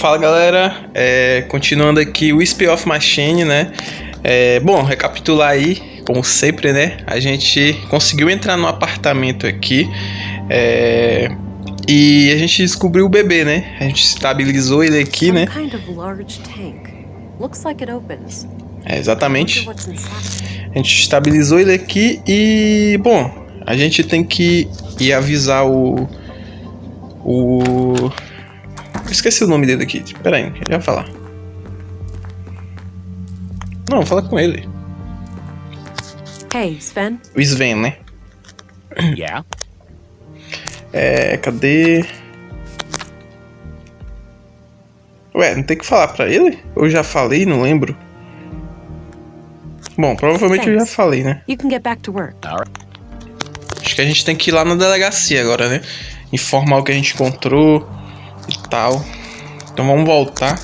Fala galera, continuando aqui o Spin-off Machine, né? Bom, recapitular aí, como sempre, né? A gente conseguiu entrar no apartamento aqui e a gente descobriu o bebê, né? A gente estabilizou ele aqui, né? Exatamente. A gente estabilizou ele aqui e, bom, a gente tem que ir avisar esqueci o nome dele aqui. Pera aí, ele vai falar. Não, fala com ele. Hey, Sven. O Sven, né? Yeah? Cadê? Ué, não tem que falar pra ele? Eu já falei, não lembro. Bom, provavelmente eu já falei, né? You can get back to work. Acho que a gente tem que ir lá na delegacia agora, né? Informar o que a gente encontrou e tal. Então vamos voltar.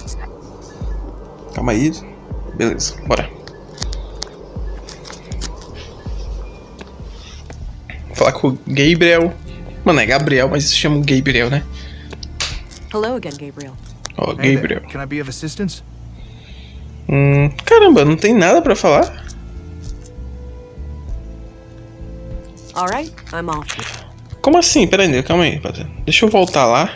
Calma aí. Beleza, bora. Vou falar com o Gabriel. Mano, é Gabriel, mas se chama Gabriel, né? Hello again, Gabriel. Ó, Gabriel. Can I be of assistance? Caramba, não tem nada pra falar? Alright, I'm off. Como assim? Pera aí, calma aí, rapaziada. Deixa eu voltar lá.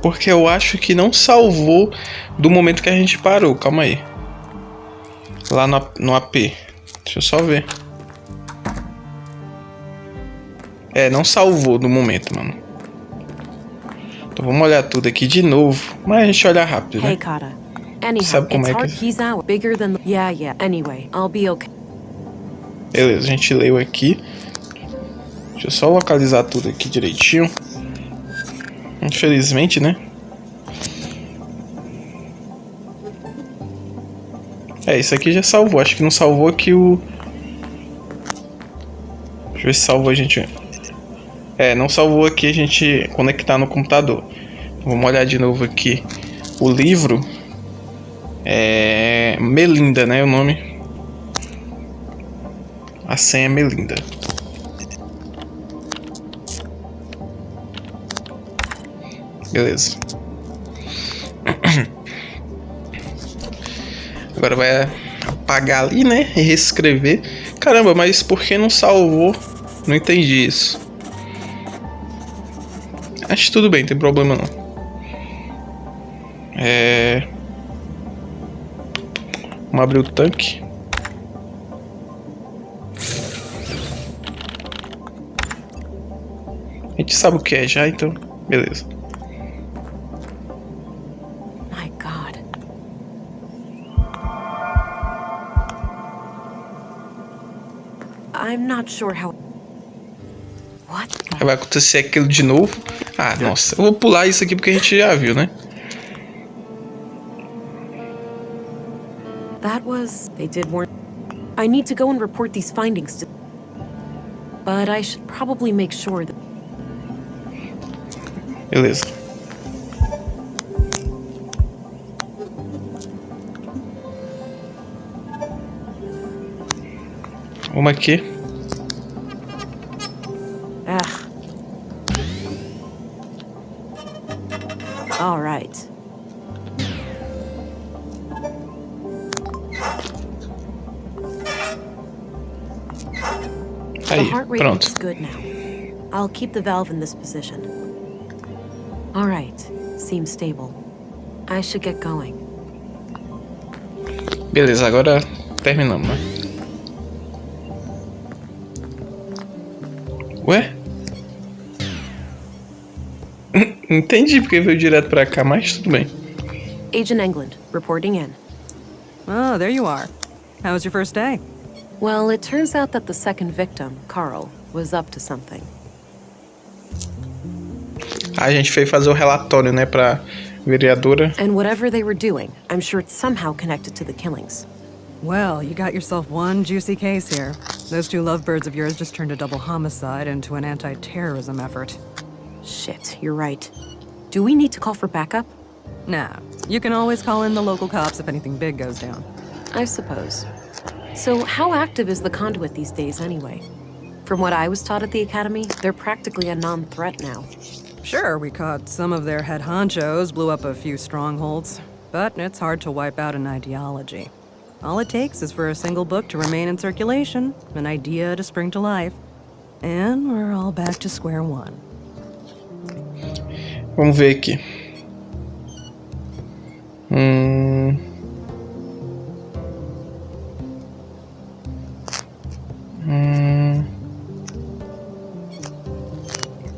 Porque eu acho que não salvou do momento que a gente parou. Calma aí. Lá no AP. Deixa eu só ver. Não salvou do momento, mano. Então vamos olhar tudo aqui de novo. Mas a gente olha rápido, né? Hey, Kata. Anyhow, Sabe como it's é hard que... he's out bigger than the... Yeah. Anyway, I'll be okay. Beleza, a gente leu aqui. Deixa eu só localizar tudo aqui direitinho. Infelizmente, né? Isso aqui já salvou. Acho que não salvou aqui o... Deixa eu ver se salvou a gente... não salvou aqui a gente conectar no computador. Vamos olhar de novo aqui. O livro... Melinda, né? O nome... A senha é Melinda. Beleza. Agora vai apagar ali, né? E reescrever. Caramba, mas por que não salvou? Não entendi isso. Acho que tudo bem, não tem problema não. Vamos abrir o tanque. A gente sabe o que é já, então beleza. My God. I'm not sure how... What the... Vai acontecer aquilo de novo. Ah, nossa. Eu vou pular isso aqui porque a gente já viu, né? That was... They did more... I need to go and report these findings to... But I should probably make sure that... Beleza. Uma aqui. All right. Aí, The heart rate pronto. looks good now. I'll keep the valve in this position. All right. Seems stable. I should get going. Beleza, agora terminamos, né? Ué? Entendi porque veio direto pra cá, mas tudo bem. Agent England, reporting in. Oh, there you are. How was your first day? Well, it turns out that the second victim, Carl, was up to something. A gente foi fazer o relatório, né, pra vereadora. And whatever they were doing, I'm sure it's somehow connected to the killings. Well, you got yourself one juicy case here. Those two lovebirds of yours just turned a double homicide into an anti-terrorism effort. Shit, you're right. Do we need to call for backup? Nah, you can always call in the local cops if anything big goes down. I suppose. So how active is the conduit these days anyway? From what I was taught at the academy, they're practically a non-threat now. Sure, we caught some of their head honchos, blew up a few strongholds, but it's hard to wipe out an ideology. All it takes is for a single book to remain in circulation, an idea to spring to life, and we're all back to square one. Vamos ver aqui.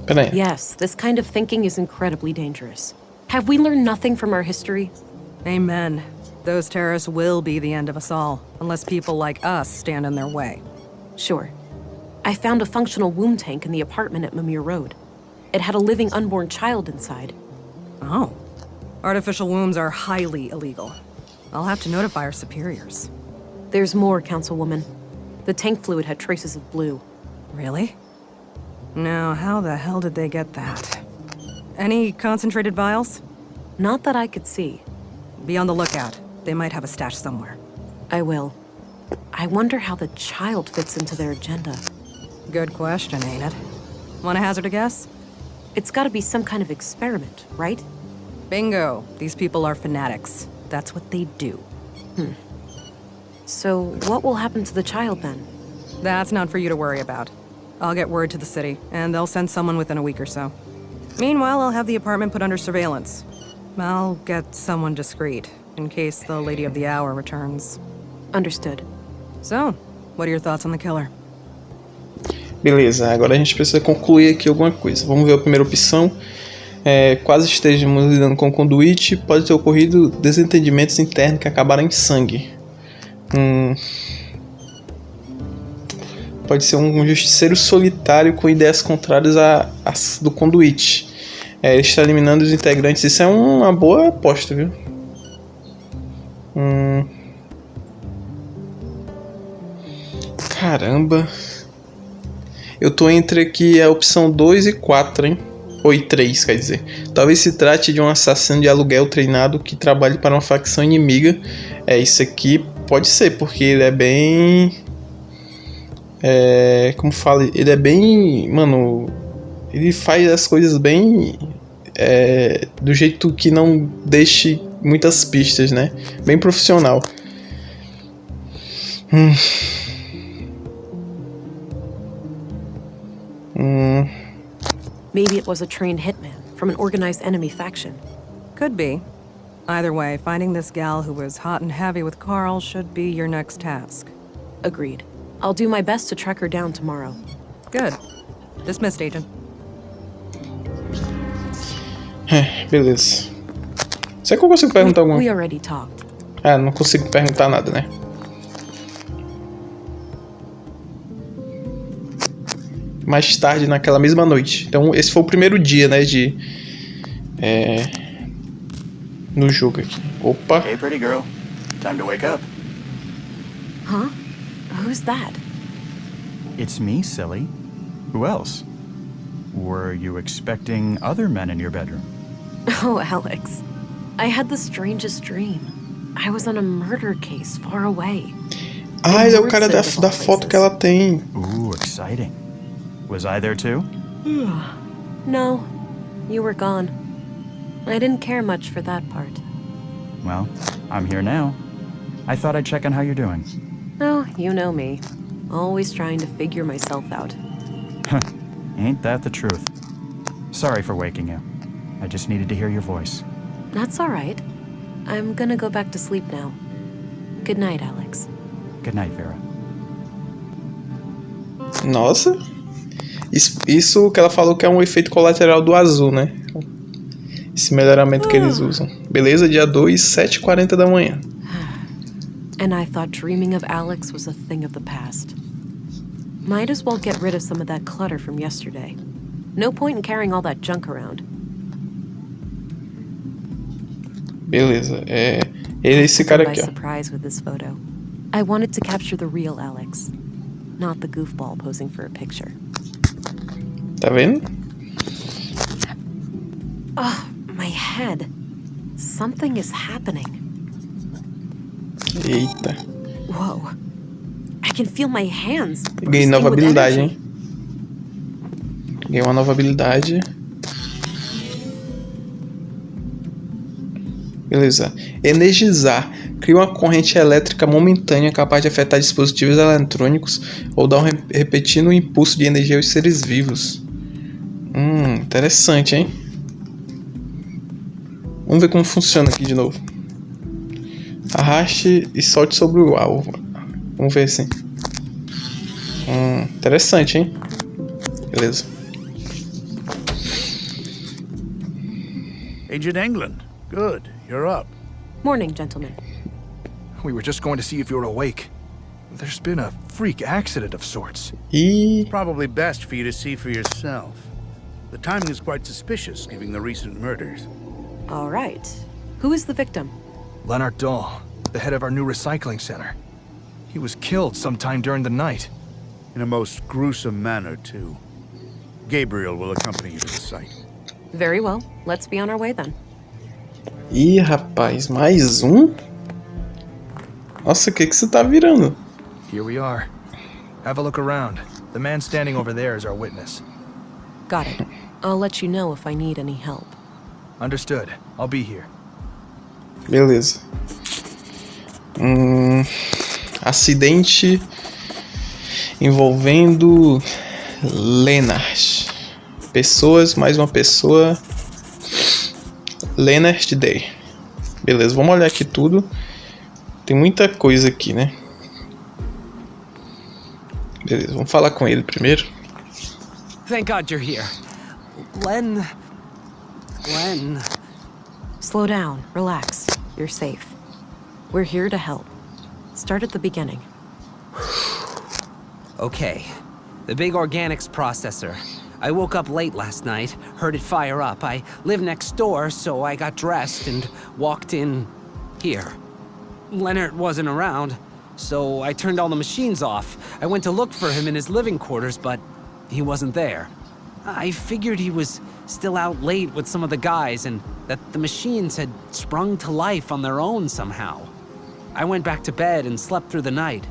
Peraí. Yes, this kind of thinking is incredibly dangerous. Have we learned nothing from our history? Amen. Those terrorists will be the end of us all, unless people like us stand in their way. Sure. I found a functional womb tank in the apartment at Mimir Road. It had a living unborn child inside. Oh. Artificial wombs are highly illegal. I'll have to notify our superiors. There's more, Councilwoman. The tank fluid had traces of blue. Really? Now, how the hell did they get that? Any concentrated vials? Not that I could see. Be on the lookout. They might have a stash somewhere. I will. I wonder how the child fits into their agenda. Good question, ain't it? Want to hazard a guess? It's gotta be some kind of experiment, right? Bingo. These people are fanatics. That's what they do. So, what will happen to the child then? That's not for you to worry about. I'll get word to the city, and they'll send someone within a week or so. Meanwhile, I'll have the apartment put under surveillance. I'll get someone discreet, in case the Lady of the Hour returns. Understood. So, what are your thoughts on the killer? Beleza, agora a gente precisa concluir aqui alguma coisa. Vamos ver a primeira opção. Quase estejamos lidando com conduíte. Pode ter ocorrido desentendimentos internos que acabaram em sangue. Pode ser um justiceiro solitário com ideias contrárias às do conduíte. Ele está eliminando os integrantes. Isso é uma boa aposta, viu? Caramba. Eu tô entre aqui a opção 2 e 4, hein? Ou e 3, quer dizer. Talvez se trate de um assassino de aluguel treinado que trabalhe para uma facção inimiga. Isso aqui pode ser, porque ele é bem... como fala, ele é bem... Mano, ele faz as coisas bem... do jeito que não deixe muitas pistas, né? Bem profissional. Maybe it was a trained hitman from an organized enemy faction. Could be. Either way, finding this gal who was hot and heavy with Carl should be your next task. Agreed. I'll do my best to track her down tomorrow. Good. Dismissed, Agent. Beleza. Será que eu consigo perguntar alguma We coisa? already talked. Não consigo perguntar nada, né? Mais tarde, naquela mesma noite. Então, esse foi o primeiro dia, né, no jogo aqui. Opa. Hey, pretty girl. Time to wake up. Huh? Who's that? It's me, silly. Who else? Were you expecting other men in your bedroom? Oh, Alex. I had the strangest dream. I was on a murder case far away. Ele é o cara da foto que ela tem. Ooh, exciting. Was I there too? No, you were gone. I didn't care much for that part. Well, I'm here now. I thought I'd check on how you're doing. Oh, you know me. Always trying to figure myself out. Ain't that the truth? Sorry for waking you. I just needed to hear your voice. That's all right. I'm gonna go back to sleep now. Good night, Alex. Good night, Vera. Nossa. Isso que ela falou que é um efeito colateral do azul, né? Esse melhoramento que eles usam. Beleza, dia 2, 7h40 da manhã. And I thought dreaming of Alex was a thing of the past. Might as well get rid of some of that clutter from yesterday. No point in carrying all that junk around. Beleza, esse cara aqui, ó. Surprise with this photo. I wanted to capture the real Alex, not the goofball posing for a picture. Tá vendo? Oh, my head. Something is happening. Eita. Whoa. I can feel my hands. Ganhei nova habilidade, hein? Ganhei uma nova habilidade. Beleza. Energizar. Cria uma corrente elétrica momentânea capaz de afetar dispositivos eletrônicos ou dar repetindo o impulso de energia aos seres vivos. Interessante, hein? Vamos ver como funciona aqui de novo. Arraste e solte sobre o alvo. Vamos ver assim. Interessante, hein? Beleza. Agent England. Good. You're up. Morning, gentlemen. We were just going to see if you were awake. There's been a freak accident of sorts. Probably best for you to see for yourself. The timing is quite suspicious, given the recent murders. All right. Who is the victim? Leonard Dahl, the head of our new recycling center. He was killed sometime during the night. In a most gruesome manner, too. Gabriel will accompany you to the site. Very well. Let's be on our way then. Ih, rapaz, mais um? Nossa, o que você tá virando? Here we are. Have a look around. The man standing over there is our witness. Got it. I'll let you know if I need any help. Understood. I'll be here. Beleza. Acidente envolvendo Leonard. Pessoas, mais uma pessoa. Leonard Day. Beleza, vamos olhar aqui tudo. Tem muita coisa aqui, né? Beleza, vamos falar com ele primeiro. Thank God you're here. Glenn. Slow down. Relax. You're safe. We're here to help. Start at the beginning. Okay. The big organics processor. I woke up late last night, heard it fire up. I live next door, so I got dressed and walked in here. Leonard wasn't around, so I turned all the machines off. I went to look for him in his living quarters, but he wasn't there. I figured he was still out late with some of the guys and that the machines had sprung to life on their own somehow. I went back to bed and slept through the night.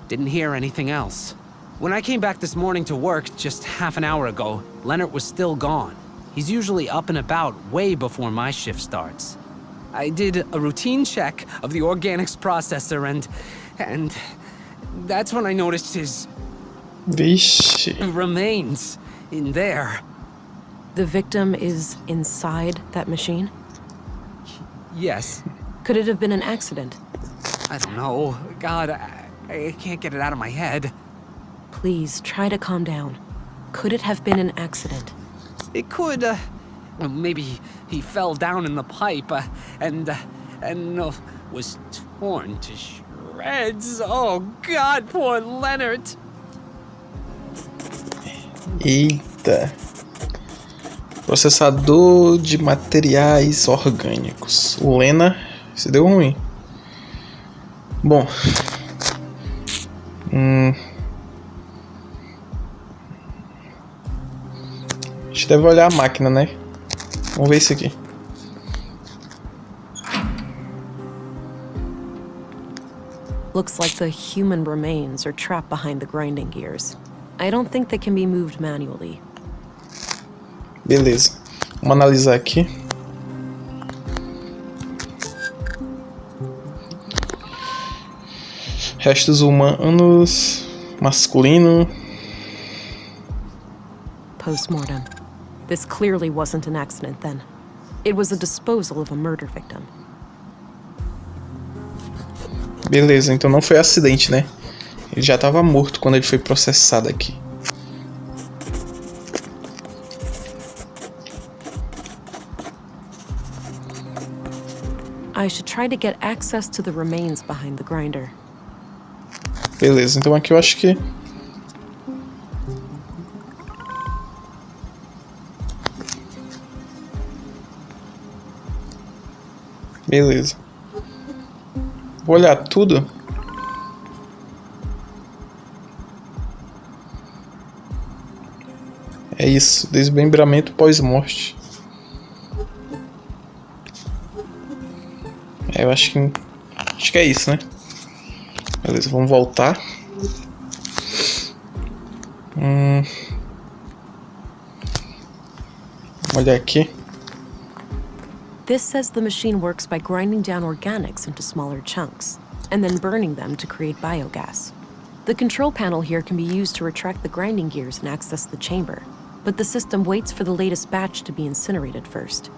Didn't hear anything else. When I came back this morning to work just half an hour ago, Leonard was still gone. He's usually up and about way before my shift starts. I did a routine check of the organics processor and that's when I noticed his Vixe. remains in there. The victim is inside that machine? Yes. Could it have been an accident? I don't know. God, I can't get it out of my head. Please, try to calm down. Could it have been an accident? It could, well, maybe he fell down in the pipe, and was torn to shreds. Oh, God, poor Leonard. Eita. Processador de materiais orgânicos. O Lena se deu ruim. Bom. A gente deve olhar a máquina, né? Vamos ver isso aqui. Looks like the human remains are trapped behind the grinding gears. I don't think they can be moved manually. Beleza. Vamos analisar aqui. Restos humanos. Masculino. Post-mortem. This clearly wasn't an accident then. It was a disposal of a murder victim. Beleza, então não foi acidente, né? Ele já estava morto quando ele foi processado aqui. I should try to get access to the remains behind the grinder. Beleza, então aqui eu acho que... Beleza. Vou olhar tudo. É isso, desmembramento pós-morte. Eu acho que é isso, né? Beleza, vamos voltar. Vamos olhar aqui. This says the machine works by grinding down organics into smaller chunks, and then burning them to create biogas. The control panel here can be used to retract the grinding gears and access the chamber, but the system waits for the latest batch to be incinerated first.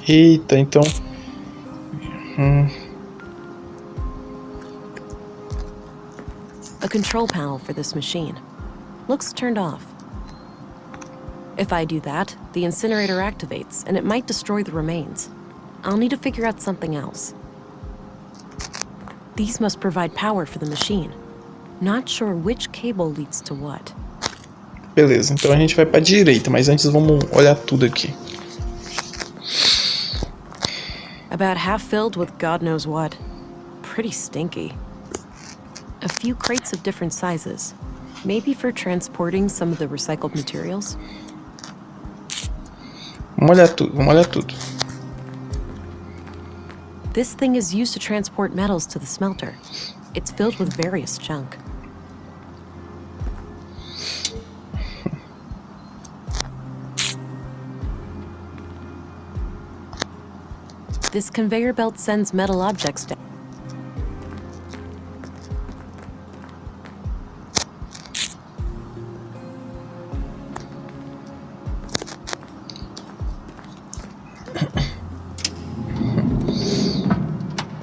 Eita, então... A control panel for this machine. Looks turned off. If I do that, the incinerator activates, and it might destroy the remains. I'll need to figure out something else. These must provide power for the machine. Not sure which cable leads to what. Beleza, então a gente vai pra direita, mas antes vamos olhar tudo aqui. About half filled with God knows what. Pretty stinky. A few crates of different sizes. Maybe for transporting some of the recycled materials? Vamos olhar tudo, vamos olhar tudo. This thing is used to transport metals to the smelter. It's filled with various junk. This conveyor belt sends metal objects down.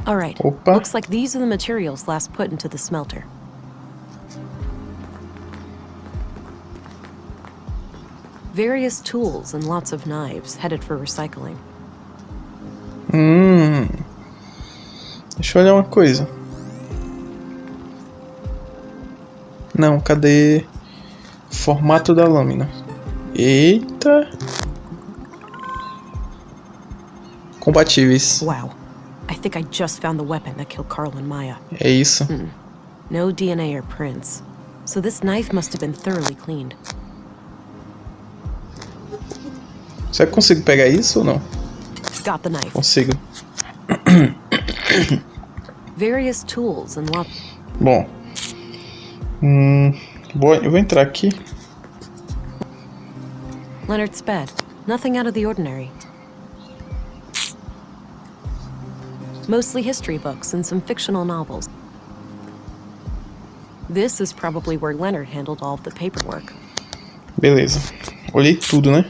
All right. Opa. Looks like these are the materials last put into the smelter. Various tools and lots of knives headed for recycling. Deixa eu olhar uma coisa. Não, cadê? Formato da lâmina. Eita. Compatíveis. Wow. I think I just found the weapon that killed Carl and Maya. É isso. No DNA or prints. So this knife must have been thoroughly cleaned. Será que eu consigo pegar isso ou não? Got the knife. Consigo. Various tools and lots. Bom. Eu vou entrar aqui. Leonard's bed. Nothing out of the ordinary. Mostly history books and some fictional novels. This is probably where Leonard handled all of the paperwork. Beleza. Olhei tudo, né?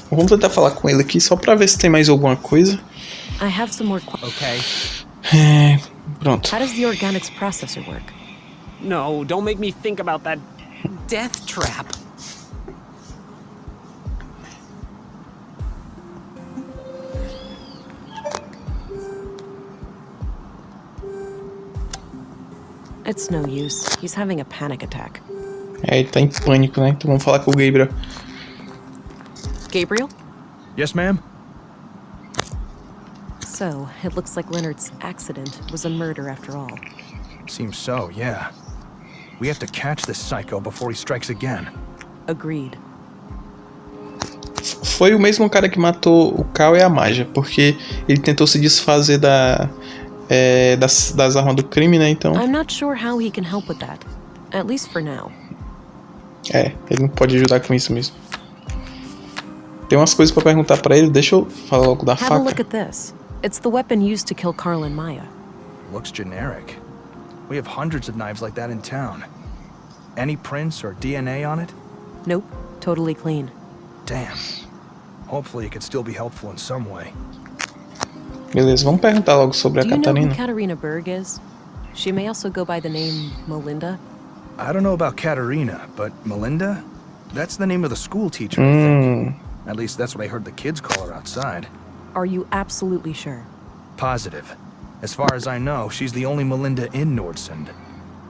Vamos tentar falar com ele aqui só pra ver se tem mais alguma coisa. I have some more Okay. Pronto. How does the organics processor work? No, don't make me think about that death trap. It's no use. He's having a panic attack. Ele tá em pânico, né? Então vamos falar com o Gabriel. Gabriel? Yes, ma'am? So, it looks like Leonard's accident was a murder after all. Seems so, yeah. We have to catch this psycho before he strikes again. Agreed. Foi o mesmo cara que matou o Cal e a Maja, porque ele tentou se desfazer das armas do crime, né? Então. I'm not sure how he can help with that. At least for now. Ele não pode ajudar com isso mesmo. Tem umas coisas pra perguntar pra ele, deixa eu falar logo da Have a look faca. at this. It's the weapon used to kill Carl and Maya. Looks generic. We have hundreds of knives like that in town. Any prints or DNA on it? Nope, totally clean. Damn. Hopefully it could still be helpful in some way. Beleza, vamos perguntar logo sobre a Do you know who Catarina. Katarina Berg is? She may also go by the name Melinda. I don't know about Katarina, but Melinda? That's the name of the school teacher, I think. At least that's what I heard the kids call her outside. Are you absolutely sure? Positive. As far as I know, she's the only Melinda in Nordsund.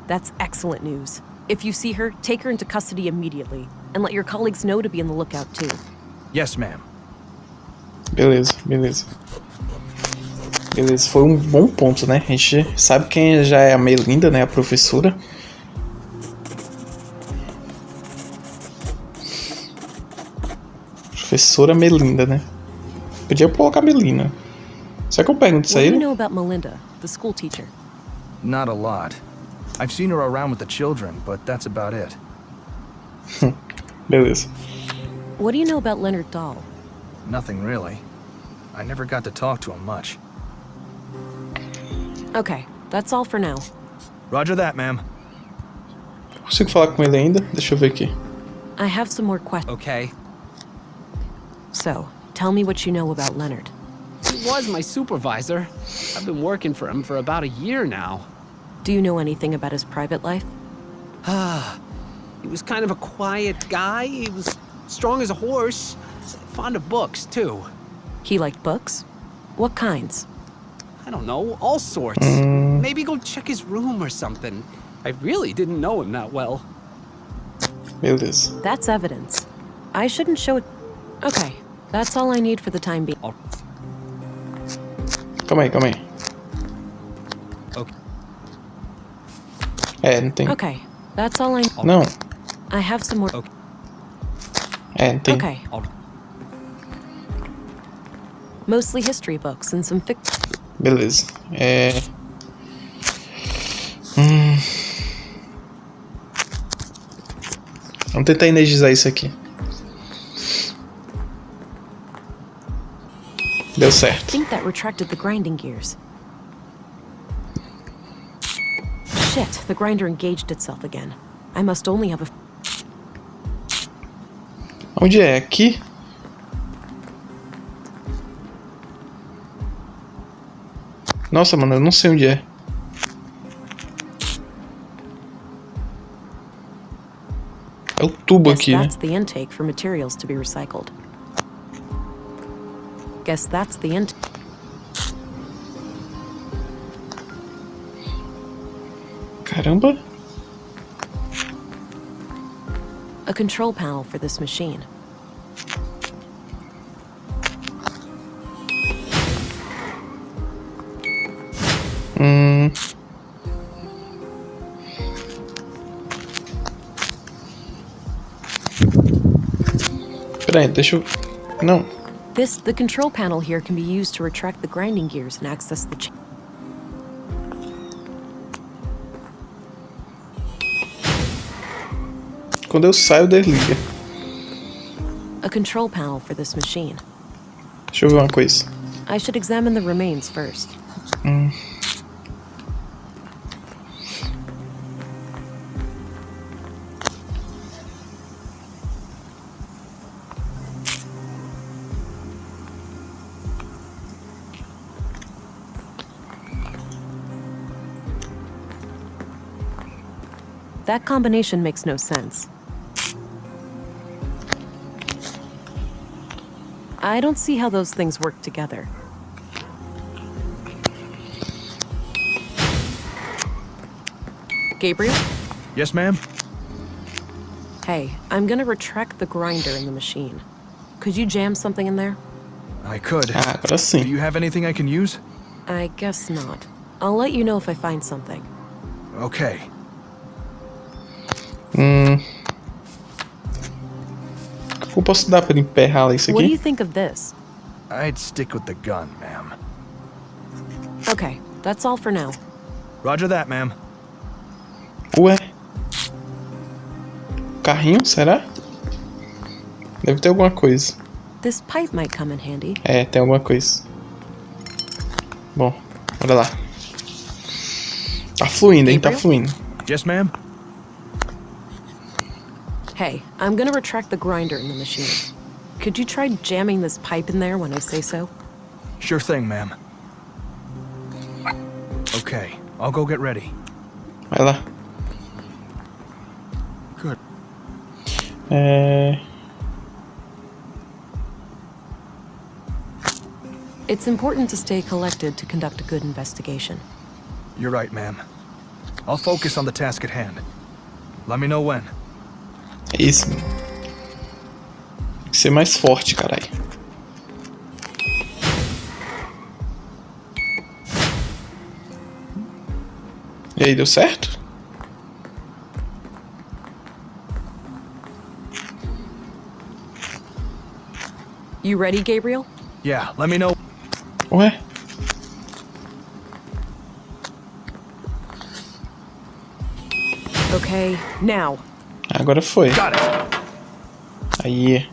That's excellent news. If you see her, take her into custody immediately, and let your colleagues know to be on the lookout too. Yes, ma'am. Beleza. Beleza, foi um bom ponto, né? A gente sabe quem já é a Melinda, né? A professora. Professora Melinda, né? Podia colocar Melina. Será que eu pergunto isso What a do you ele? know about Melinda, the school teacher? Not a lot. I've seen her around with the children, but that's about it. Beleza. What do you know about Leonard Dahl? Nothing really. I never got to talk to him much. Okay, that's all for now. Roger that, ma'am. Consigo falar com ele ainda? Deixa eu ver aqui. I have some more questions. Okay. So, tell me what you know about Leonard. He was my supervisor. I've been working for him for about a year now. Do you know anything about his private life? He was kind of a quiet guy. He was strong as a horse. Fond of books, too. He liked books? What kinds? I don't know, all sorts. Maybe go check his room or something. I really didn't know him that well. Beleza. That's evidence. I shouldn't show it. Okay, that's all I need for the time being. Calma aí, calma aí. Okay. Não tem. Okay, that's all I. Não. I have some more. Okay. Não tem. Okay. Mostly history books and some fic. Beleza. Vamos tentar energizar isso aqui. Deu I certo. think that retracted the grinding gears. Shit, the grinder engaged itself again. I must only have a. Onde é? Aqui? Nossa, mano, eu não sei onde é. É o tubo Guess aqui, né? that's the intake for materials to be recycled. Guess that's the intake. Caramba. A control panel for this machine. Peraí, deixa eu... Não. The control panel here can be used to retract the grinding gears and access the Quando eu saio, desliga. a control panel for this machine. Deixa eu ver uma coisa. I should examine the remains first. That combination makes no sense. I don't see how those things work together. Gabriel? Yes, ma'am? Hey, I'm gonna retract the grinder in the machine. Could you jam something in there? I could. Agora Do sim. you have anything I can use? I guess not. I'll let you know if I find something. Okay. O que eu posso dar pra emperrar isso What do you aqui? think of this? I'd stick with the gun, ma'am. Okay, that's all for now. Roger that, ma'am. Ué? Carrinho, será? Deve ter alguma coisa. This pipe might come in handy. Tem alguma coisa. Bom, bora lá. Tá fluindo, hein? Tá fluindo. Yes, ma'am? Hey, I'm gonna retract the grinder in the machine. Could you try jamming this pipe in there when I say so? Sure thing, ma'am. Okay, I'll go get ready. Vai lá. Good. It's important to stay collected to conduct a good investigation. You're right, ma'am. I'll focus on the task at hand. Let me know when. É isso. Tem que ser mais forte, caralho. E aí, deu certo? You ready, Gabriel? Yeah, let me know. Ué? Okay, now. Agora foi. Got it. Aí.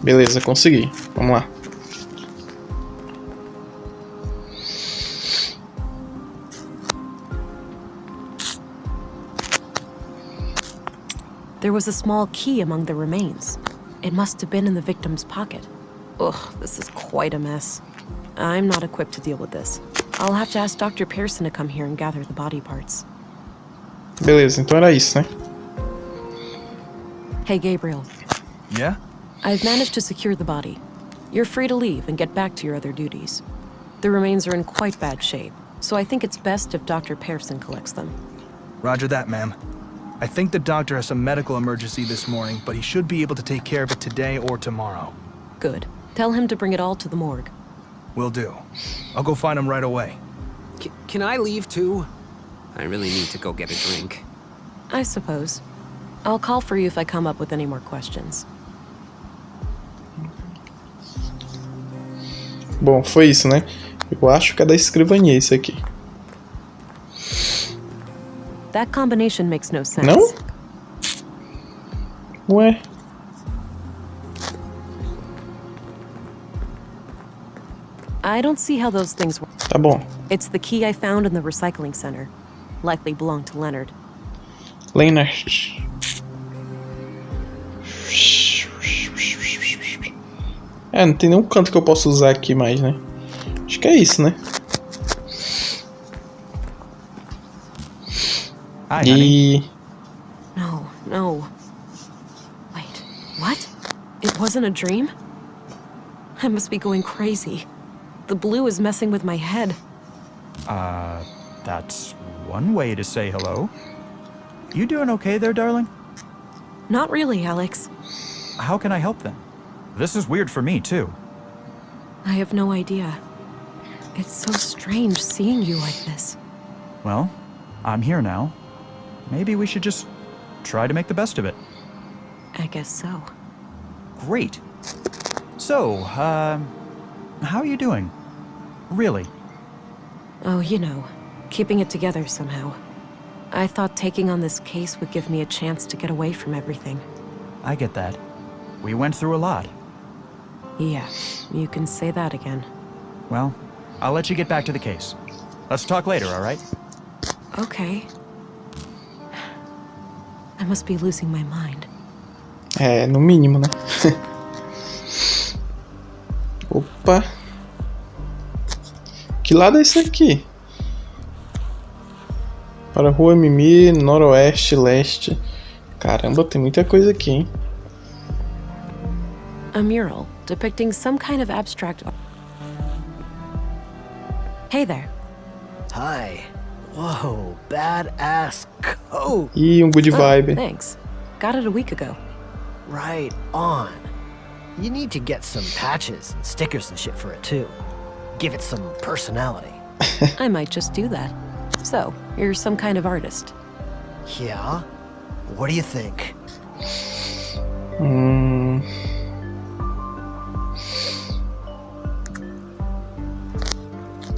Beleza, consegui. Vamos lá. There was a small key among the remains. It must have been in the victim's pocket. Ugh, this is quite a mess. I'm not equipped to deal with this. I'll have to ask Dr. Pearson to come here and gather the body parts. Beleza, então era isso, né? Hey, Gabriel. Yeah? I've managed to secure the body. You're free to leave and get back to your other duties. The remains are in quite bad shape, so I think it's best if Dr. Pearson collects them. Roger that, ma'am. I think the doctor has some medical emergency this morning, but he should be able to take care of it today or tomorrow. Good. Tell him to bring it all to the morgue. Will do. I'll go find him right away. Can I leave too? I really need to go get a drink. I suppose. I'll call for you if I come up with any more questions. Bom, foi isso, né? Eu acho que é da escrivaninha isso aqui. That combination makes no sense. Não? Ué? I don't see how those things work. Tá bom. It's the key I found in the recycling center. Likely belonged to Leonard. Leonard. É, não tem nenhum canto que eu possa usar aqui mais, né? Acho que é isso, né? Hi, honey. E... No. Wait, what? It wasn't a dream? I must be going crazy. The blue is messing with my head. That's one way to say hello. You doing okay there, darling? Not really, Alex. How can I help then? This is weird for me, too. I have no idea. It's so strange seeing you like this. Well, I'm here now. Maybe we should just try to make the best of it. I guess so. Great. So, how are you doing? Really? Oh, you know, keeping it together somehow. I thought taking on this case would give me a chance to get away from everything. I get that. We went through a lot. Yeah, you can say that again. Well, I'll let you get back to the case. Let's talk later, all right? Okay. I must be losing my mind. É, no mínimo, né? Opa. Que lado é esse aqui? Para a rua Mimi, noroeste, leste. Caramba, tem muita coisa aqui, hein? A mural depicting some kind of abstract art. Hey there. Hi. Whoa, badass coat. E good vibe. Thanks. Got it a week ago. Right on. You need to get some patches and stickers and shit for it too. Give it some personality. I might just do that. So, you're some kind of artist. Yeah? What do you think?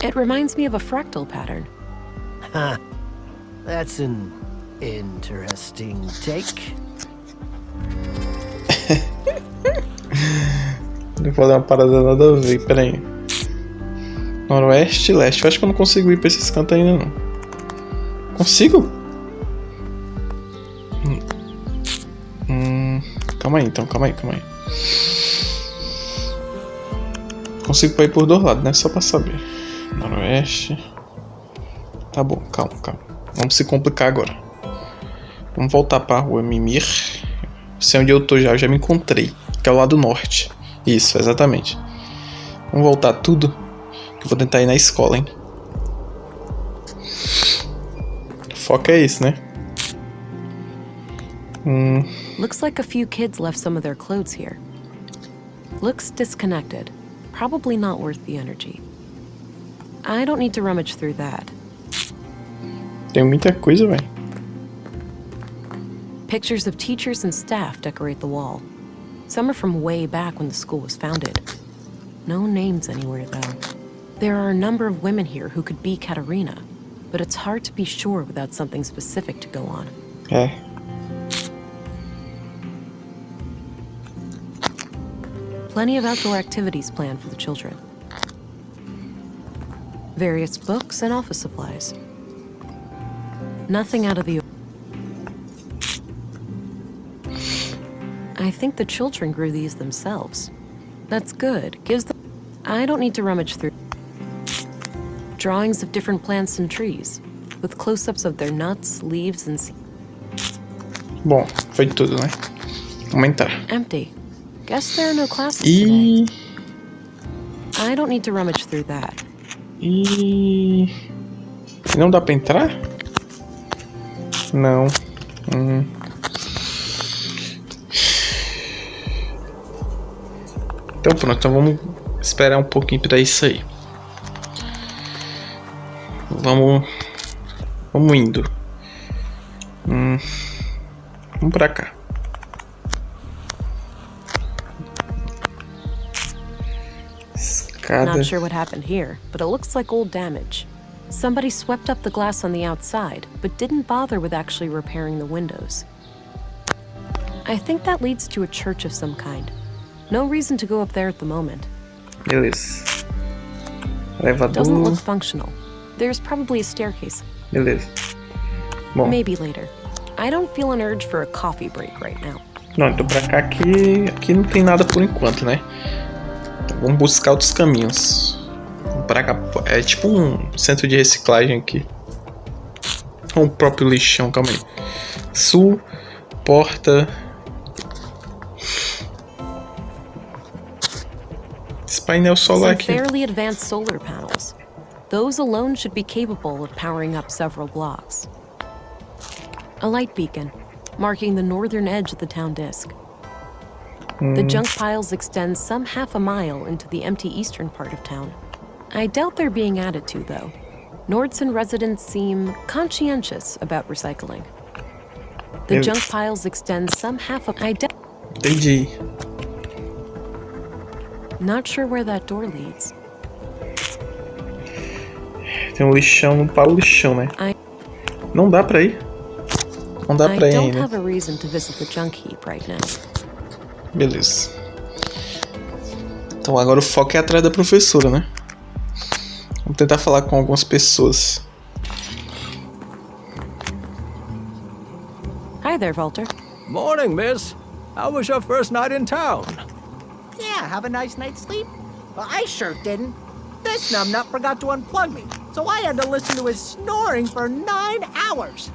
It reminds me of a fractal pattern. Huh. That's an interesting take. Vou fazer uma parada nada a ver, pera aí. Noroeste e leste. Eu acho que eu não consigo ir pra esses cantos ainda não. Consigo? Calma aí então, calma aí. Consigo pra ir por dois lados, né? Só pra saber. Noroeste. Tá bom, calma. Vamos se complicar agora. Vamos voltar pra rua Mimir. Sei onde eu tô já, eu já me encontrei. Que é o lado norte. Isso, exatamente. Vamos voltar tudo. Que eu vou tentar ir na escola, hein? O foco é esse, né? Looks like a few kids left some of their clothes here. Looks disconnected. Probably not worth the energy. I don't need to rummage through that. Tem muita coisa, velho. Pictures of teachers and staff decorate the wall. Some are from way back when the school was founded. No names anywhere, though. There are a number of women here who could be Katerina, but it's hard to be sure without something specific to go on. É. Plenty of outdoor activities planned for the children. Various books and office supplies. Nothing out of the... I think the children grew these themselves. That's good. Gives them... I don't need to rummage through. Drawings of different plants and trees, with close-ups of their nuts, leaves, and seeds. Bom, foi tudo, né? Vamos entrar. Empty. Guess there are no classes today. I don't need to rummage through that. Não dá pra entrar? Não. Então pronto, então vamos esperar um pouquinho pra isso aí. Vamos indo. Vamos pra cá. Escada. Not sure what happened here, but it looks like old damage. Somebody swept up the glass on the outside, but didn't bother with actually repairing the windows. I think that leads to a church of some kind. No reason to go up there at the moment. Beleza. Doesn't look Elevador. functional. There's probably a staircase. Beleza. Bom, Maybe later. I don't feel an urge for a coffee break right now. não, então pra cá aqui não tem nada por enquanto, né? Então vamos buscar outros caminhos. Vamos pra cá. É tipo um centro de reciclagem aqui. Ou o próprio lixão, calma aí. Sul, porta. Esse painel solar Some aqui. fairly advanced solar panels. Those alone should be capable of powering up several blocks. A light beacon, marking the northern edge of the town disk. The junk piles extend some half a mile into the empty eastern part of town. I doubt they're being added to, though. Nordson residents seem conscientious about recycling. The junk piles extend some half a... Entendi. Not sure where that door leads. Tem um lixão para o lixão, né? Não dá pra ir. Não dá I pra ir don't ainda. have a reason to visit the junk heap right now. Beleza. Então agora o foco é atrás da professora, né? Vamos tentar falar com algumas pessoas. Hi there, Walter. Morning, miss. How was your first night in town? Yeah, have a nice night's sleep? Well, I sure didn't. This numbnut forgot to unplug me, so I had to listen to his snoring for 9 hours.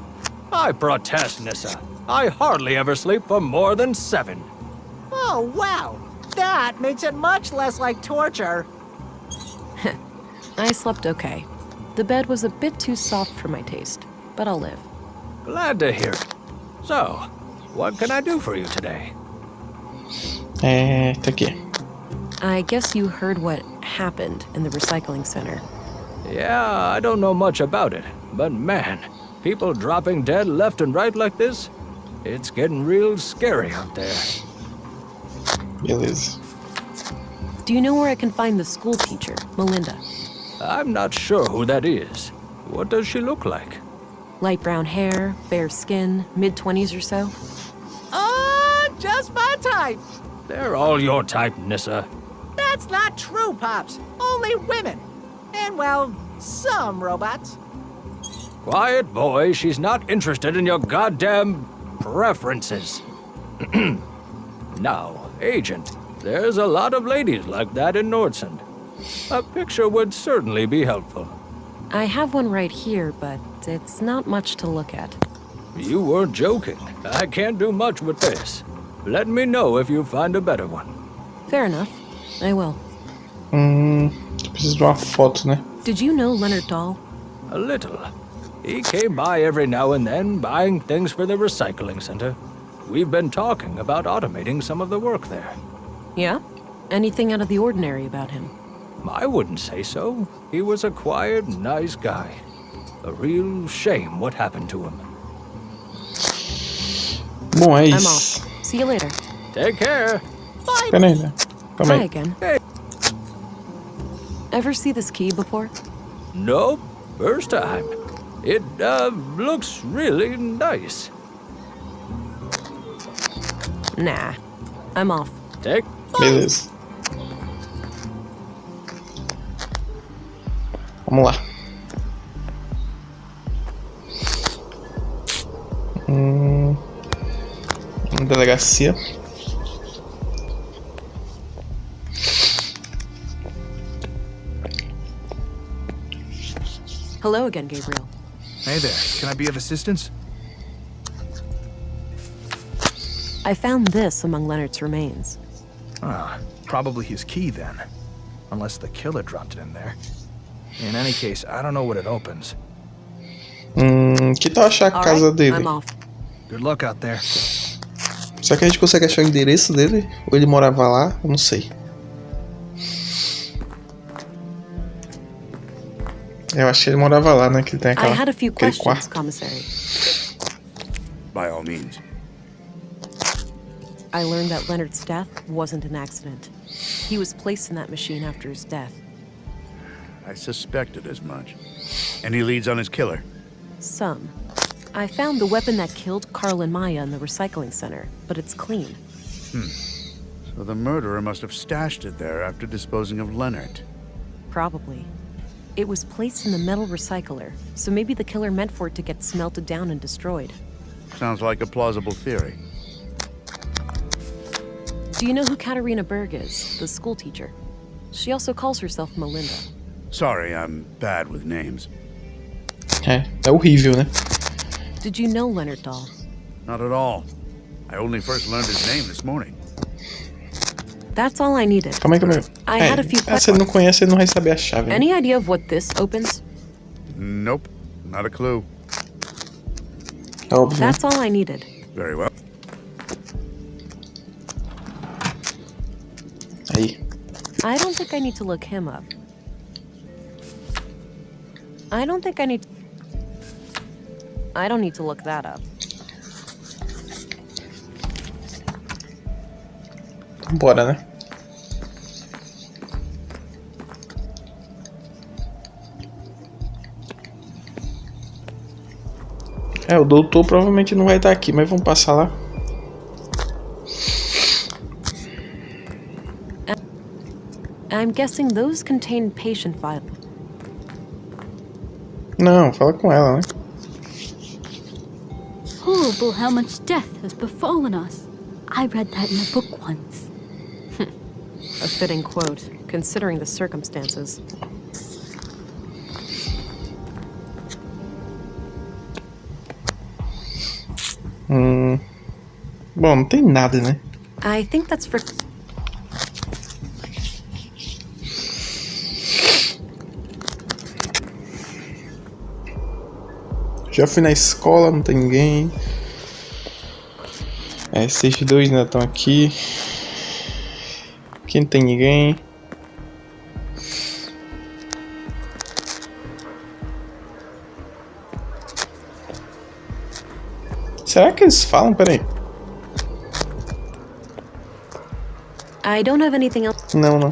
I protest, Nissa. I hardly ever sleep for more than 7. Oh, wow. That makes it much less like torture. I slept okay. The bed was a bit too soft for my taste, but I'll live. Glad to hear it. So, what can I do for you today? Tá aqui. I guess you heard what happened in the recycling center. Yeah, I don't know much about it, but man, people dropping dead left and right like this, it's getting real scary out there. Beleza. Do you know where I can find the school teacher, Melinda? I'm not sure who that is. What does she look like? Light brown hair, fair skin, mid-20s or so? Just my type. They're all your type, Nissa. That's not true, Pops. Only women. And, well, some robots. Quiet, boy. She's not interested in your goddamn preferences. Now, Agent, there's a lot of ladies like that in Nordson. A picture would certainly be helpful. I have one right here, but it's not much to look at. You weren't joking. I can't do much with this. Let me know if you find a better one. Fair enough. I will. Preciso de uma foto, né? Did you know Leonard Dahl? A little. He came by every now and then, buying things for the recycling center. We've been talking about automating some of the work there. Yeah? Anything out of the ordinary about him? I wouldn't say so. He was a quiet, nice guy. A real shame what happened to him. Bom, é I'm isso. off. See you later. Take care. Bye. Pera aí, né? Calma Hi aí. again. Hey. Ever see this key before? Nope. First time. It, looks really nice. Nah. I'm off. Take... Beleza. Vamos lá. Uma delegacia. Hello again, Gabriel. Hey there, can I be of assistance? I found this among Leonard's remains. Ah, probably his key then. Unless the killer dropped it in there. In any case, I don't know what it opens. Que tal achar a casa dele? I'm off. Good luck out there. Será que a gente consegue achar o endereço dele? Ou ele morava lá? Eu não sei. Eu acho que ele morava lá, né? Que ele tem I had a few aquele questions, quarto. Commissary. By all means. I learned that Leonard's death wasn't an accident. He was placed in that machine after his death. I suspected as much. Any leads on his killer? Some. I found the weapon that killed Carl and Maya in the recycling center, but it's clean. So the murderer must have stashed it there after disposing of Leonard. Probably. It was placed in the metal recycler, so maybe the killer meant for it to get smelted down and destroyed. Sounds like a plausible theory. Do you know who Katarina Berg is, the school teacher? She also calls herself Melinda. Sorry, I'm bad with names. É horrível, né? Did you know Leonard Dahl? Not at all. I only first learned his name this morning. That's all I needed. Calma aí. I had a few Se ele não conhece, ele não vai saber a chave. Né? Any idea of what this opens? Nope, not a clue. É óbvio, né? That's all I needed. Very well. Aí. I don't think I need to look him up. I don't need to look that up. Bora, né? O doutor provavelmente não vai estar aqui, mas vamos passar lá. I'm guessing those contain patient files. Não, fala com ela, né? Horrible how much death has befallen us. I read that in a book once. A fitting quote, considering the circumstances. Bom, não tem nada, né? I think that's for... Já fui na escola, não tem ninguém. Esses dois ainda estão aqui. Aqui não tem ninguém. Será que eles falam? Peraí. I don't have anything else. Não.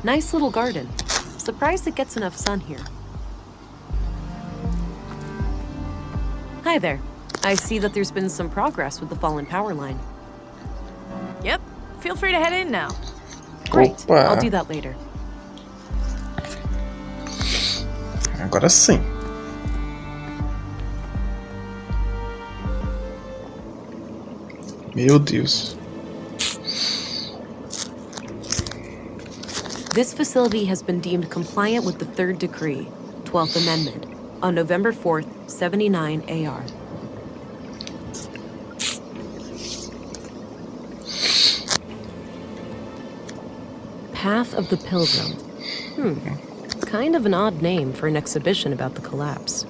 Nice little garden. Surprised it gets enough sun here. Hi there. I see that there's been some progress with the fallen power line. Yep. Feel free to head in now. Great. Opa. I'll do that later. Agora sim. Meu Deus. This facility has been deemed compliant with the Third Decree, 12th Amendment, on November 4th, 79 AR. Path of the Pilgrim. Kind of an odd name for an exhibition about the collapse.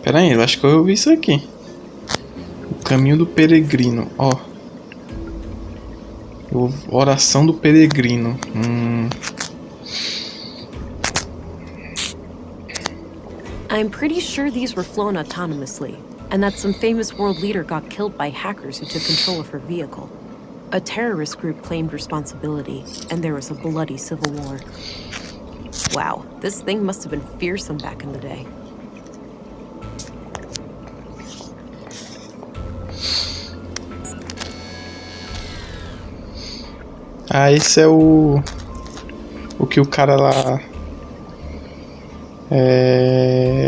Pera aí, eu acho que eu ouvi isso aqui. O caminho do peregrino, ó. Oração do peregrino. I'm pretty sure these were flown autonomously, and that some famous world leader got killed by hackers who took control of her vehicle. A terrorist group claimed responsibility, and there was a bloody civil war. Wow, this thing must have been fearsome back in the day. Ah, esse é o que o cara lá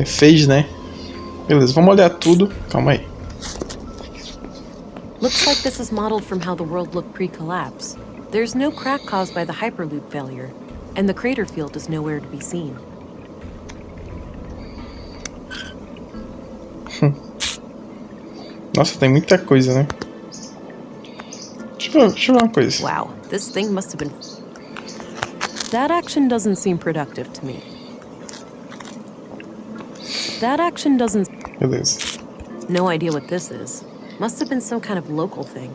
fez, né? Beleza, vamos olhar tudo. Calma aí. Looks like this is modeled from how the world looked pre-collapse. There's no crack caused by the Hyperloop failure, and the crater field is nowhere to be seen. Nossa, tem muita coisa, né? Deixa eu ver uma coisa. Wow, this thing must have been... That action doesn't seem productive to me. That action doesn't... Beleza. No idea what this is. Must have been some kind of local thing.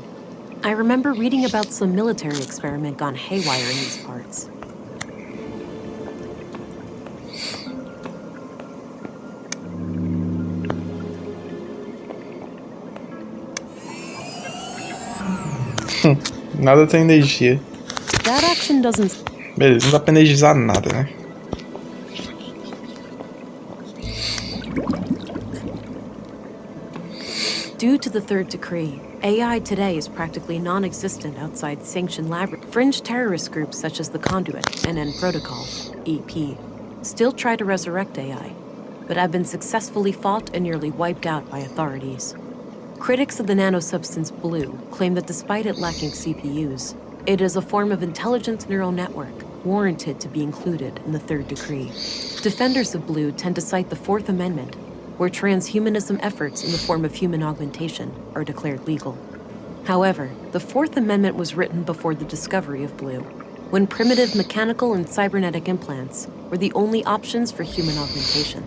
I remember reading about some military experiment gone haywire in these parts. Nada tem energia. That action doesn't... Beleza, não dá pra energizar nada, né? Due to the third decree, AI today is practically non-existent outside sanctioned fringe terrorist groups such as the Conduit and N Protocol, EP, still try to resurrect AI, but have been successfully fought and nearly wiped out by authorities. Critics of the nanosubstance Blue claim that despite it lacking CPUs, it is a form of intelligent neural network warranted to be included in the third decree. Defenders of Blue tend to cite the Fourth Amendment, where transhumanism efforts in the form of human augmentation are declared legal. However, the Fourth Amendment was written before the discovery of Blue, when primitive mechanical and cybernetic implants were the only options for human augmentation.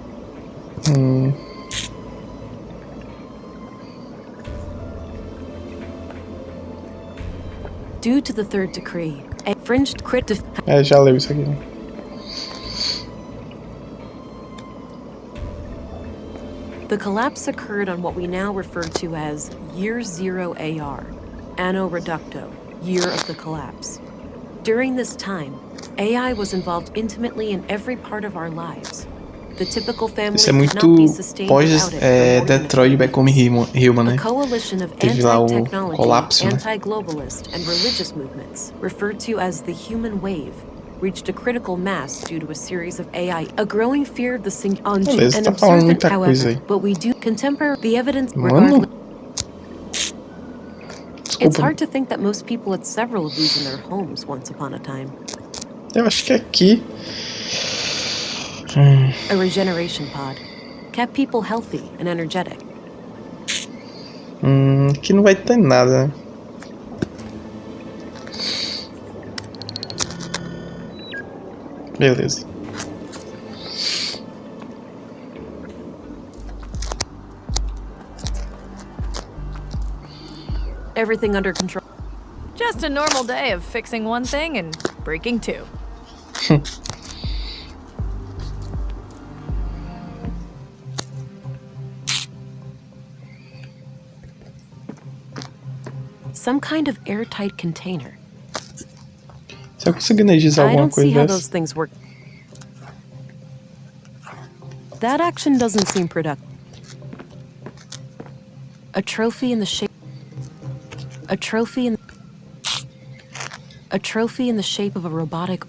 Due to the third decree, a fringed crit... Já leu isso aqui. The collapse occurred on what we now refer to as Year Zero AR, Anno Reducto, Year of the Collapse. During this time, AI was involved intimately in every part of our lives. The typical family Isso é could not muito be sustained without it for more than Detroit Become Human, né? A coalition of Teve lá o anti-technology, colapso, né? anti-globalist, and religious movements, referred to as the human wave, reached a critical mass due to a series of AI. A growing fear of the Beleza, and tá falando observant, muita coisa however, aí. but we do contemporary the evidence Mano? regardless. It's Desculpa. hard to think that most people had several of these in their homes once upon a time. Eu acho que aqui... A regeneration pod kept people healthy and energetic. Aqui não vai ter nada, né? Beleza. Everything under control. Just a normal day of fixing one thing and breaking two. Some kind of airtight container. Se eu conseguir energizar I alguma don't see coisa how dessa... those things work. That action doesn't seem productive. A trophy in the shape... A trophy in the shape of a robotic...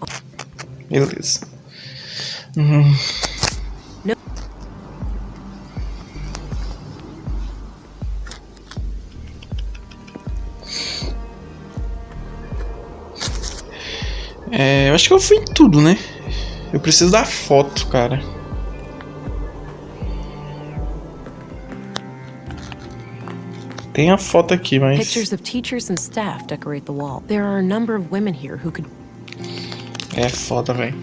Beleza. No. Eu acho que eu fui em tudo, né? Eu preciso da foto, cara. Tem a foto aqui, mas... Pictures of teachers and staff decorate the wall. There are a number of women here who could... É foda, velho.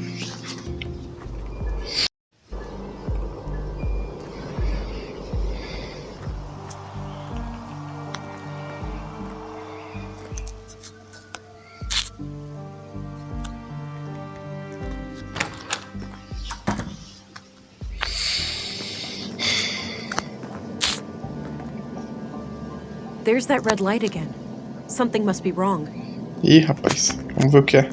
There's that red light again. Something must be wrong. Ih, rapaz. Vamos ver o que é.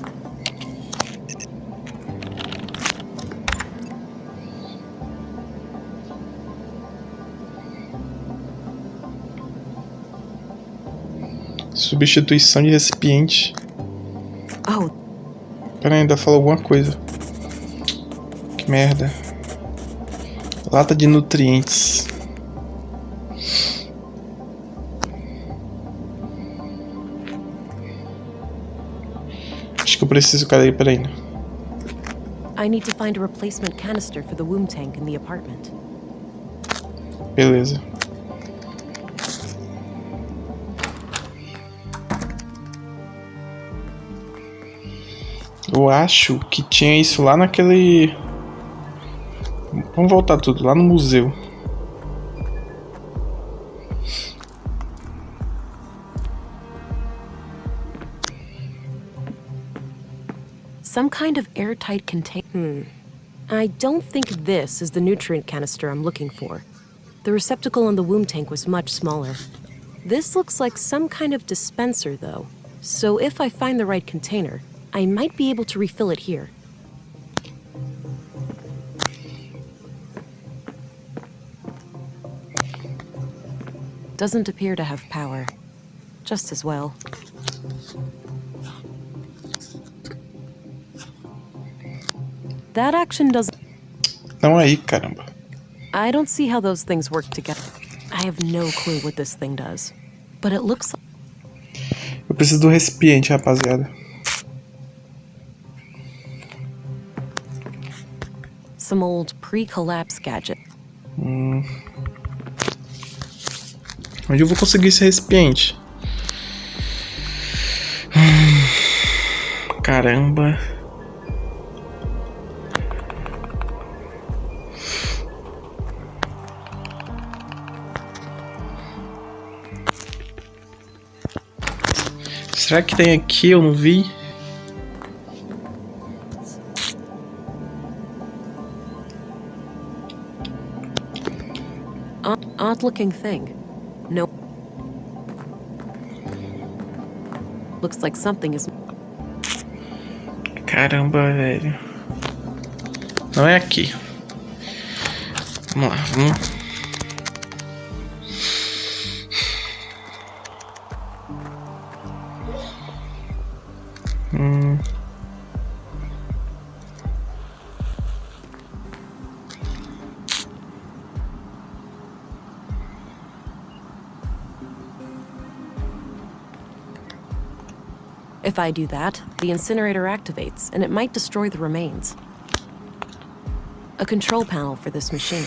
Substituição de recipiente. Pera aí, ainda falou alguma coisa. Que merda. Lata de nutrientes. Acho que eu preciso, cara, peraí. I need to find a replacement canister for the womb tank in the apartment. Beleza. Eu acho que tinha isso lá naquele... Vamos voltar tudo, lá no museu. Some kind of airtight container. I don't think this is the nutrient canister I'm looking for. The receptacle on the womb tank was much smaller. This looks like some kind of dispenser, though. So if I find the right container, I might be able to refill it here. Doesn't appear to have power. Just as well. That action doesn't... Não aí, caramba. I don't see how those things work together. I have no clue what this thing does. But it looks like... Eu preciso do recipiente, rapaziada. Some old pre-collapse gadget. Onde eu vou conseguir esse recipiente? Caramba. Será que tem aqui? Eu não vi. Odd-looking thing. No. Looks like something is... Caramba, velho. Não é aqui. Vamos lá, vamos... If I do that, the incinerator activates, and it might destroy the remains. A control panel for this machine.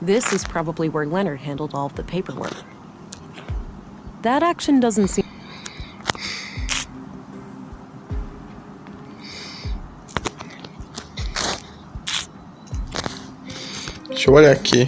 This is probably where Leonard handled all of the paperwork. That action doesn't seem... Deixa eu olhar aqui.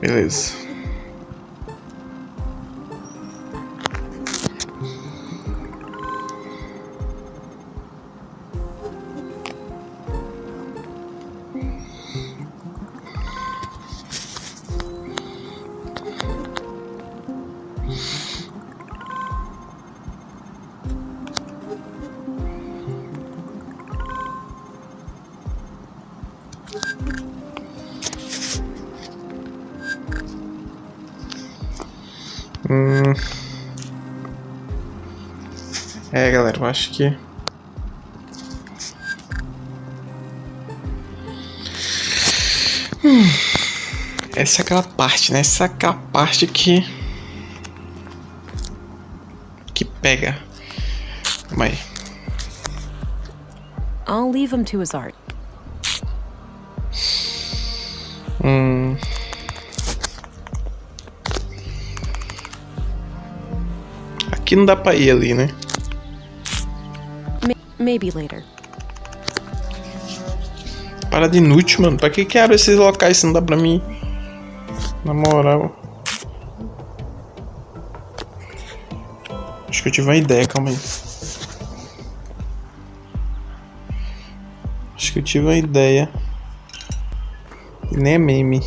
Beleza. É, galera, eu acho que... Essa é aquela parte, né? Essa é aquela parte que pega. Calma aí. I'll leave him to his art. Aqui não dá pra ir ali, né? Maybe later. Parada inútil, mano. Pra que abre esses locais se não dá pra mim? Na moral. Acho que eu tive uma ideia, calma aí. que eu tive uma ideia. E nem é meme.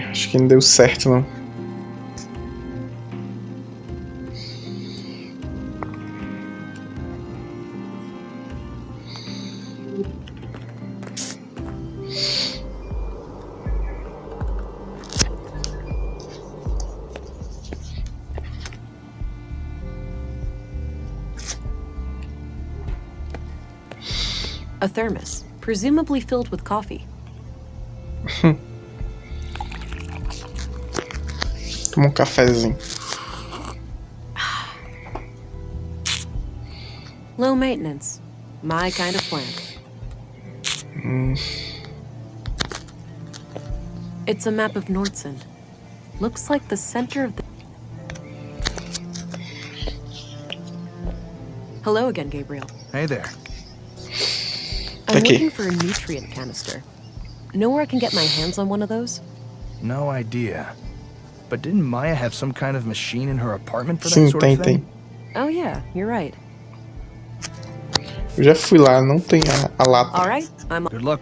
Acho que não deu certo, não. A thermos, presumably filled with coffee. Toma um cafezinho. Low maintenance. My kind of plant. It's a map of Nordson. Looks like the center of the... Hello again, Gabriel. Hey there. I'm looking for a nutrient canister. Know where I can get my hands on one of those? No idea. But didn't Maya have some kind of machine in her apartment for that sort of thing? Oh yeah, you're right. Eu já fui lá, não tem a lata. All right, I'm... Good luck.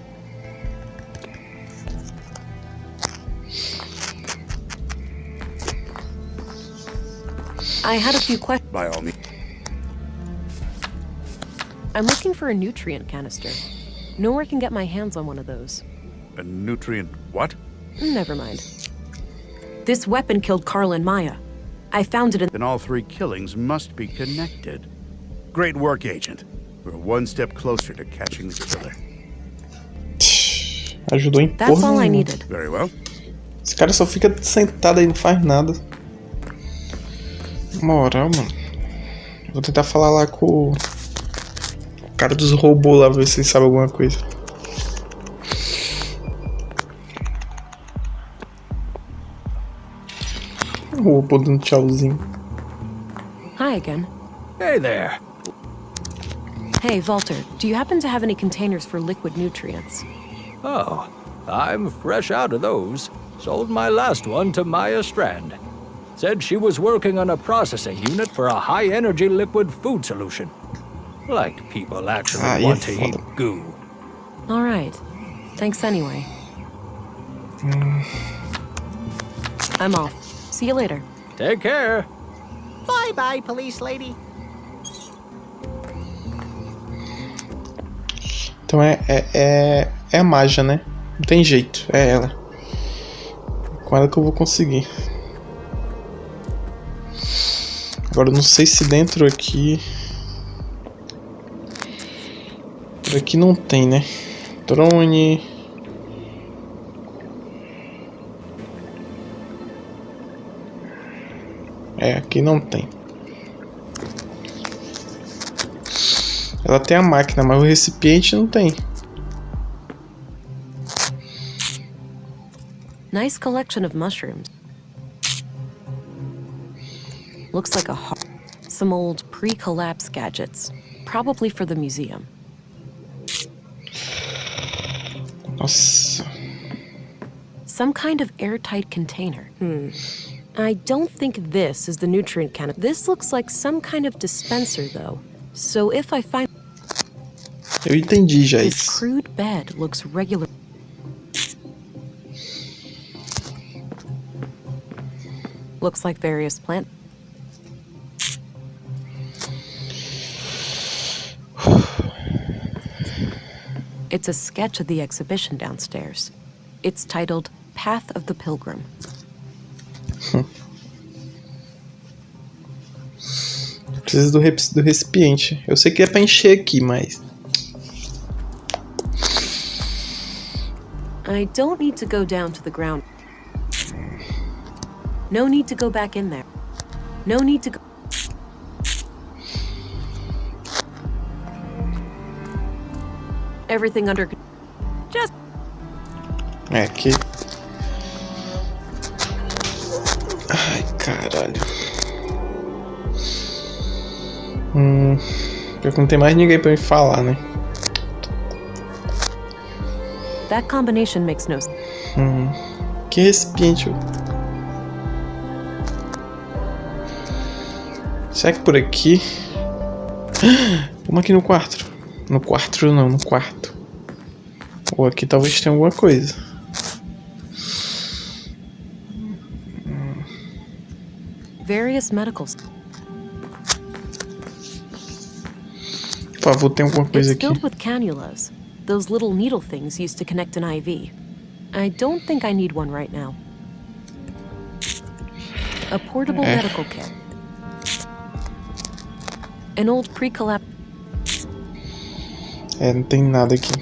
I had a few questions. By all means. I'm looking for a nutrient canister. Know where I can get my hands on one of those. A nutrient what? Never mind. This weapon killed Carl and Maya. I found it in... Then all three killings must be connected. Great work, Agent. We're one step closer to catching the killer. Ajudou em That's porra all I nenhuma. needed. Very well. Esse cara só fica sentado aí, não faz nada. Moral, mano. Vou tentar falar lá com o cara dos robôs lá, ver se ele sabe alguma coisa. O robô dando tchauzinho. Hi again. Hey there. Hey, Walter, do you happen to have any containers for liquid nutrients? Oh, I'm fresh out of those. Sold my last one to Maya Strand. Said she was working on a processing unit for a high-energy liquid food solution. Like people actually want to eat goo. All right. Thanks anyway. I'm off. See you later. Take care. Bye-bye, police lady. Então é a Maja, né? Não tem jeito, é ela. Com ela que eu vou conseguir. Agora eu não sei se dentro aqui... Por aqui não tem, né? Drone... aqui não tem. Ela tem a máquina, mas o recipiente não tem. Nice collection of mushrooms. Looks like some old pre-collapse gadgets. Probably for the museum. Nossa. Some kind of airtight container. I don't think this is the nutrient can. This looks like some kind of dispenser, though. So if I find... Eu entendi já This isso. crude bed looks regular. Looks like various plant... It's a sketch of the exhibition downstairs. It's titled Path of the Pilgrim. Precisa do recipiente. Eu sei que é pra encher aqui, mas... I don't need to go down to the ground. No need to go back in there. No need to go... Everything under... Just... Aqui. Ai, caralho. Porque não tem mais ninguém pra me falar, né? That combination makes no sense. Que recipiente. Será que por aqui? Vamos aqui no quarto. No quarto não, no quarto. Ou aqui talvez tenha alguma coisa. Various medicals. Por favor, tem alguma coisa It's aqui. filled with cannulas. Those little needle things used to connect an IV. I don't think I need one right now. A portable medical kit. An old pre-collapse. Não tem nada aqui.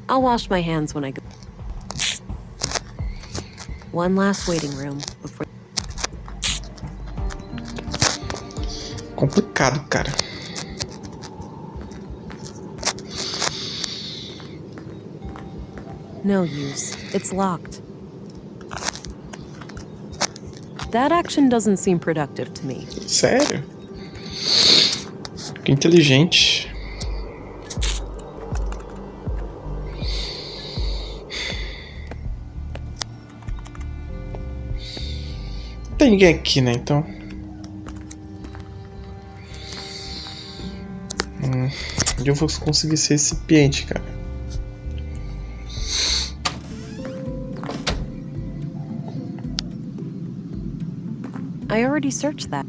I'll wash my hands when I go. One last waiting room before. Complicado, cara. No use. It's locked. That action doesn't seem productive to me. Sério? Que inteligente. Não tem ninguém aqui, né? Então. Onde eu vou conseguir esse recipiente, cara? I already searched that.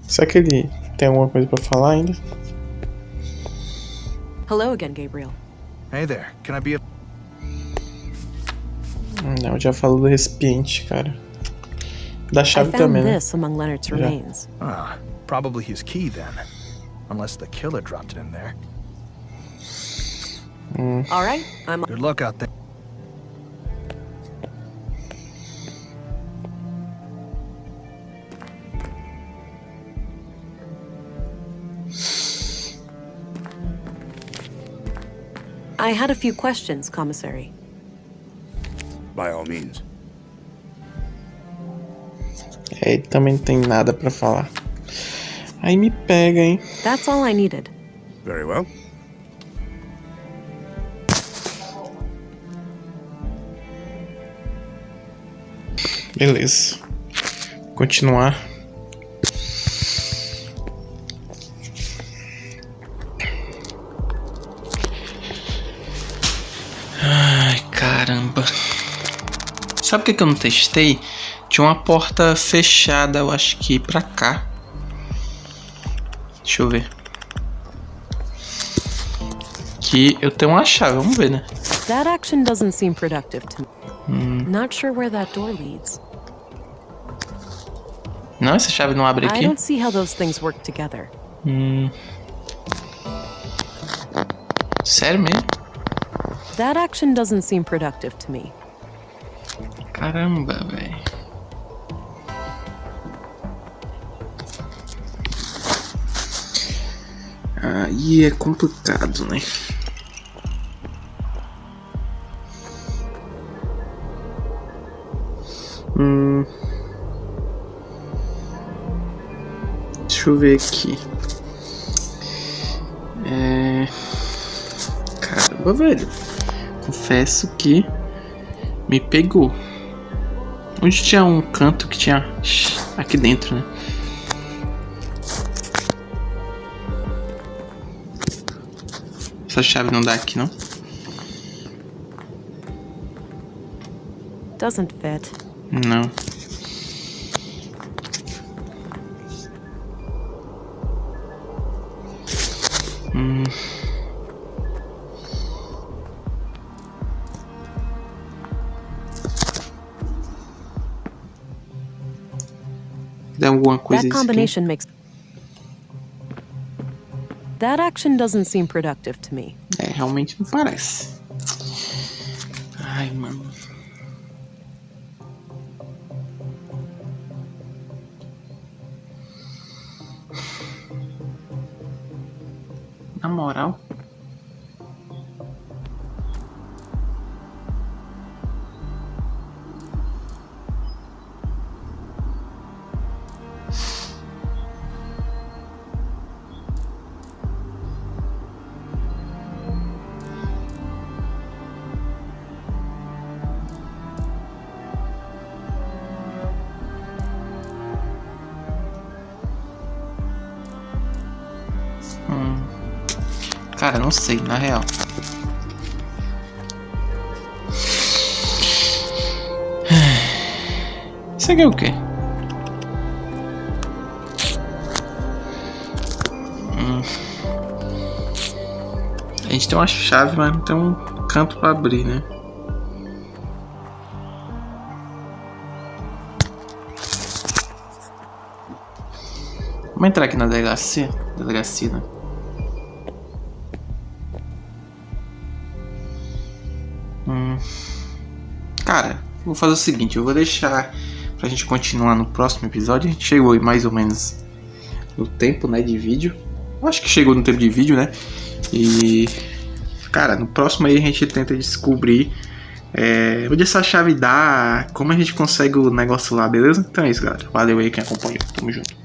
Será que ele tem alguma coisa pra falar ainda? Hello again, Gabriel. Hey there, can I be a... Não, já falou do recipiente, cara. Da I chave found também, né? this among Leonard's remains. Ah, probably his key then. Unless the killer dropped it in there. All right, I'm. Good luck out there. I had a few questions, Commissary. By all means. Ele também não tem nada pra falar. Aí me pega, hein? That's all I needed. Very well. Beleza. Continuar. Ai, caramba. Sabe o que eu não testei? Tinha uma porta fechada, eu acho que pra cá. Deixa eu ver. Aqui eu tenho uma chave, vamos ver, né? That action doesn't seem productive to me. Not sure where that door leads. Não, essa chave não abre I aqui. don't see how those things work together. Sério mesmo? That action doesn't seem productive to me. Caramba, velho. Aí é complicado, né? Deixa eu ver aqui. Caramba, velho. Confesso que me pegou. Onde tinha um canto que tinha aqui dentro, né? Essa chave não dá aqui, não? Doesn't fit. Não. Dá alguma coisa That isso aqui? combination makes. That action doesn't seem productive to me. Realmente não parece. Ai, mano. Na moral. Cara, não sei, na real. Isso aqui é o quê? A gente tem uma chave, mas não tem um canto pra abrir, né? Vamos entrar aqui na delegacia. Né? Cara, vou fazer o seguinte, eu vou deixar pra gente continuar no próximo episódio. A gente chegou aí mais ou menos no tempo, né, de vídeo. Eu acho que chegou no tempo de vídeo, né? E, cara, no próximo aí a gente tenta descobrir onde essa chave dá, como a gente consegue o negócio lá, beleza? Então é isso, galera. Valeu aí quem acompanhou. Tamo junto.